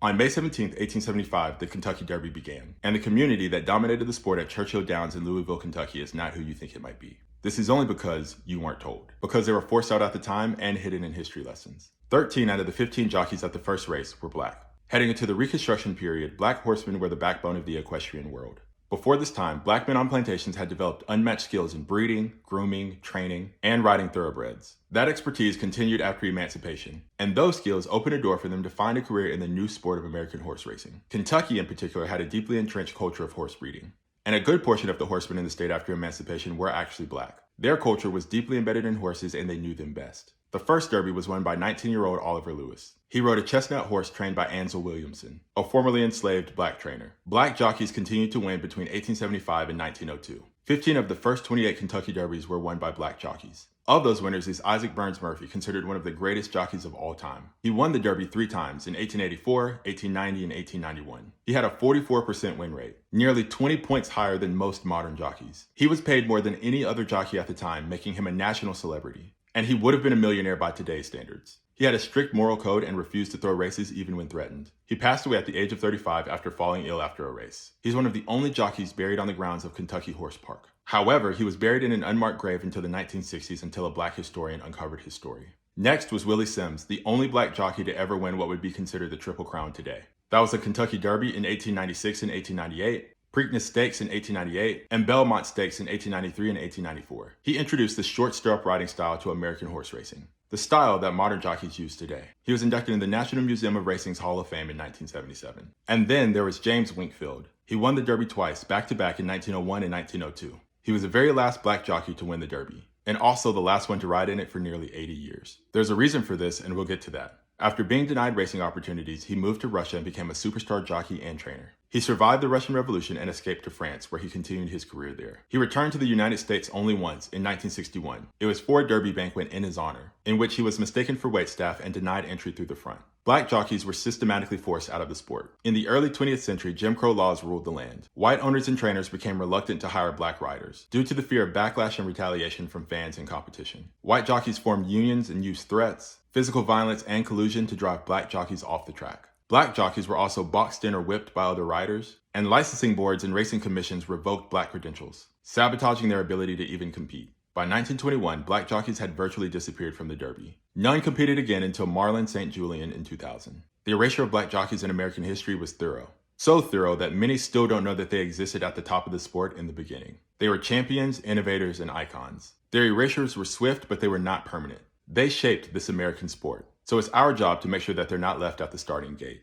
On May 17, 1875, the Kentucky Derby began, and the community that dominated the sport at Churchill Downs in Louisville, Kentucky is not who you think it might be. This is only because you weren't told, because they were forced out at the time and hidden in history lessons. 13 out of the 15 jockeys at the first race were black. Heading into the Reconstruction period, black horsemen were the backbone of the equestrian world. Before this time, black men on plantations had developed unmatched skills in breeding, grooming, training, and riding thoroughbreds. That expertise continued after emancipation, and those skills opened a door for them to find a career in the new sport of American horse racing. Kentucky, in particular, had a deeply entrenched culture of horse breeding, and a good portion of the horsemen in the state after emancipation were actually black. Their culture was deeply embedded in horses, and they knew them best. The first Derby was won by 19-year-old Oliver Lewis. He rode a chestnut horse trained by Ansel Williamson, a formerly enslaved black trainer. Black jockeys continued to win between 1875 and 1902. 15 of the first 28 Kentucky Derbies were won by black jockeys. Of those winners is Isaac Burns Murphy, considered one of the greatest jockeys of all time. He won the Derby 3 times, in 1884, 1890, and 1891. He had a 44% win rate, nearly 20 points higher than most modern jockeys. He was paid more than any other jockey at the time, making him a national celebrity. And he would have been a millionaire by today's standards. He had a strict moral code and refused to throw races even when threatened. He passed away at the age of 35 after falling ill after a race. He's one of the only jockeys buried on the grounds of Kentucky Horse Park. However, he was buried in an unmarked grave until the 1960s until a black historian uncovered his story. Next was Willie Sims, the only black jockey to ever win what would be considered the Triple Crown today. That was the Kentucky Derby in 1896 and 1898, Preakness Stakes in 1898, and Belmont Stakes in 1893 and 1894. He introduced the short stirrup riding style to American horse racing, the style that modern jockeys use today. He was inducted in the National Museum of Racing's Hall of Fame in 1977. And then there was James Winkfield. He won the Derby twice, back-to-back in 1901 and 1902. He was the very last black jockey to win the Derby, and also the last one to ride in it for nearly 80 years. There's a reason for this, and we'll get to that. After being denied racing opportunities, he moved to Russia and became a superstar jockey and trainer. He survived the Russian Revolution and escaped to France, where he continued his career there. He returned to the United States only once, in 1961. It was for a Derby banquet in his honor, in which he was mistaken for waitstaff and denied entry through the front. Black jockeys were systematically forced out of the sport. In the early 20th century, Jim Crow laws ruled the land. White owners and trainers became reluctant to hire black riders, due to the fear of backlash and retaliation from fans and competition. White jockeys formed unions and used threats, physical violence, and collusion to drive black jockeys off the track. Black jockeys were also boxed in or whipped by other riders, and licensing boards and racing commissions revoked black credentials, sabotaging their ability to even compete. By 1921, black jockeys had virtually disappeared from the Derby. None competed again until Marlin St. Julian in 2000. The erasure of black jockeys in American history was thorough. So thorough that many still don't know that they existed at the top of the sport in the beginning. They were champions, innovators, and icons. Their erasures were swift, but they were not permanent. They shaped this American sport. So it's our job to make sure that they're not left at the starting gate.